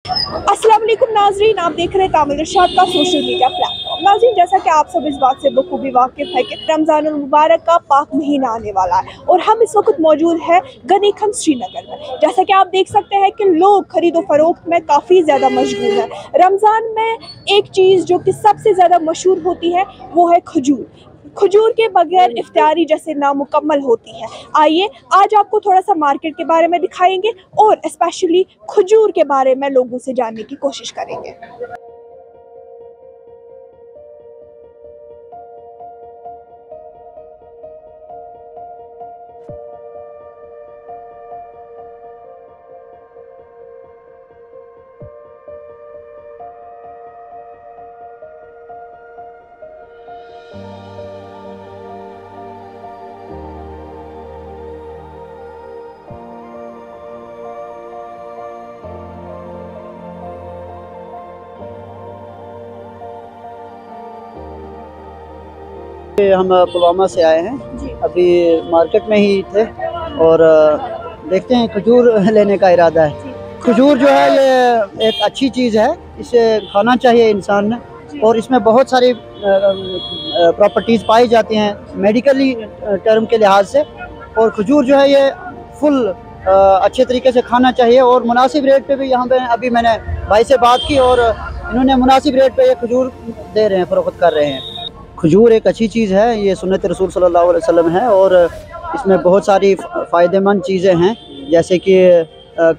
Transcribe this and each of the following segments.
अस्सलाम वालेकुम नाजरीन, आप देख रहे हैं कामिल इरशाद का सोशल मीडिया प्लेटफॉर्म। नाजरीन, जैसा कि आप सब इस बात से बखूबी वाकिफ़ है कि रमज़ानुल मुबारक का पाक महीना आने वाला है और हम इस वक्त मौजूद है गनीखंड श्रीनगर में। जैसा कि आप देख सकते हैं कि लोग खरीदो फरोख्त में काफ़ी ज़्यादा मशगूल हैं। रमज़ान में एक चीज़ जो कि सबसे ज़्यादा मशहूर होती है वो है खजूर। खजूर के बगैर इफ्तारी जैसे नामुकम्मल होती है। आइए आज आपको थोड़ा सा मार्केट के बारे में दिखाएंगे और स्पेशली खजूर के बारे में लोगों से जानने की कोशिश करेंगे। हम पुलवामा से आए हैं, अभी मार्केट में ही थे और देखते हैं खजूर लेने का इरादा है। खजूर जो है ये एक अच्छी चीज़ है, इसे खाना चाहिए इंसान ने और इसमें बहुत सारी प्रॉपर्टीज़ पाई जाती हैं मेडिकली टर्म के लिहाज से। और खजूर जो है ये फुल अच्छे तरीके से खाना चाहिए और मुनासिब रेट पे भी यहाँ पे अभी मैंने भाई से बात की और इन्होंने मुनासिब रेट पे ये खजूर दे रहे हैं, फ़रोख्त कर रहे हैं। खजूर एक अच्छी चीज़ है, ये सुन्नत रसूल सल्लल्लाहु अलैहि वसल्लम है और इसमें बहुत सारी फ़ायदेमंद चीज़ें हैं, जैसे कि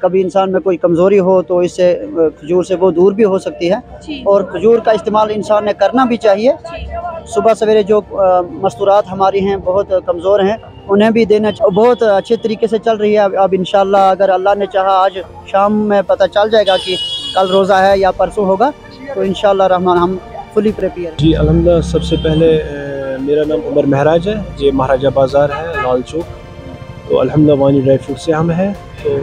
कभी इंसान में कोई कमज़ोरी हो तो इससे खजूर से वो दूर भी हो सकती है और खजूर का इस्तेमाल इंसान ने करना भी चाहिए। सुबह सवेरे जो मस्तूरात हमारी हैं बहुत कमज़ोर हैं उन्हें भी देना बहुत अच्छे तरीके से चल रही है। अब इंशाल्लाह अगर अल्लाह ने चाहा आज शाम में पता चल जाएगा कि कल रोज़ा है या परसों होगा, तो इंशाल्लाह रहमान हम फुली प्रिपेयर। जी अल्हम्दुलिल्लाह। सबसे पहले मेरा नाम उमर महराज है, ये महाराजा बाज़ार है लाल चौक। तो अल्हम्दुलिल्लाह वानी ड्राई फ्रूट से हम हैं। तो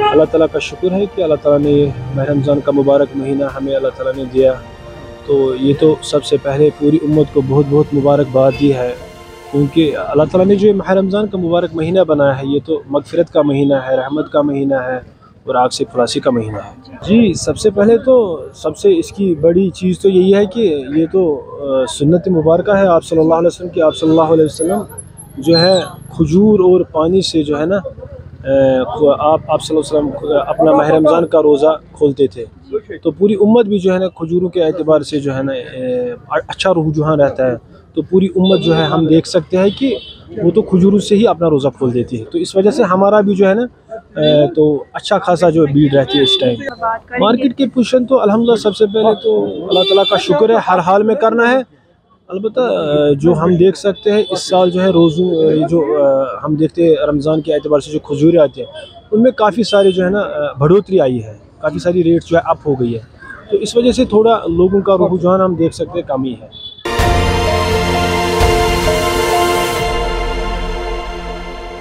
अल्लाह ताला का शुक्र है कि अल्लाह ताला ने माह रमज़ान का मुबारक महीना हमें अल्लाह ताला ने दिया। तो ये तो सबसे पहले पूरी उम्मत को बहुत बहुत मुबारकबाद दी है, क्योंकि अल्लाह ताला ने जो माह रमज़ान का मुबारक महीना बनाया है ये तो मगफ़िरत का महीना है, रहमत का महीना है और आग से खुलासी का महीना है। जी सबसे पहले तो सबसे इसकी बड़ी चीज़ तो यही है कि ये तो सुन्नत मुबारक है आप सल्लल्लाहु अलैहि वसल्लम की। आप सल्लल्लाहु अलैहि वसल्लम जो है खजूर और पानी से जो है ना आप सल्लल्लाहु अलैहि वसल्लम अपना माह रमज़ान का रोज़ा खोलते थे। तो पूरी उम्मत भी जो है ना खजूरों के एतबार से जो है ना अच्छा रुझान रहता है। तो पूरी उम्मत जो है हम देख सकते हैं कि वो तो खजूरों से ही अपना रोज़ा खोल देती है। तो इस वजह से हमारा भी जो है ना तो अच्छा खासा जो भीड़ रहती है इस टाइम। मार्केट की पोजीशन तो अल्हम्दुलिल्लाह सबसे पहले तो अल्लाह ताला का शुक्र है, हर हाल में करना है। अलबत्ता जो हम देख सकते हैं इस साल जो है रोज़ों जो हम देखते हैं रमज़ान के एतबार से जो खजूरें आती हैं उनमें काफ़ी सारे जो है ना बढ़ोतरी आई है, काफ़ी सारी रेट जो है अप हो गई है। तो इस वजह से थोड़ा लोगों का रुझान हम देख सकते हैं कम ही है।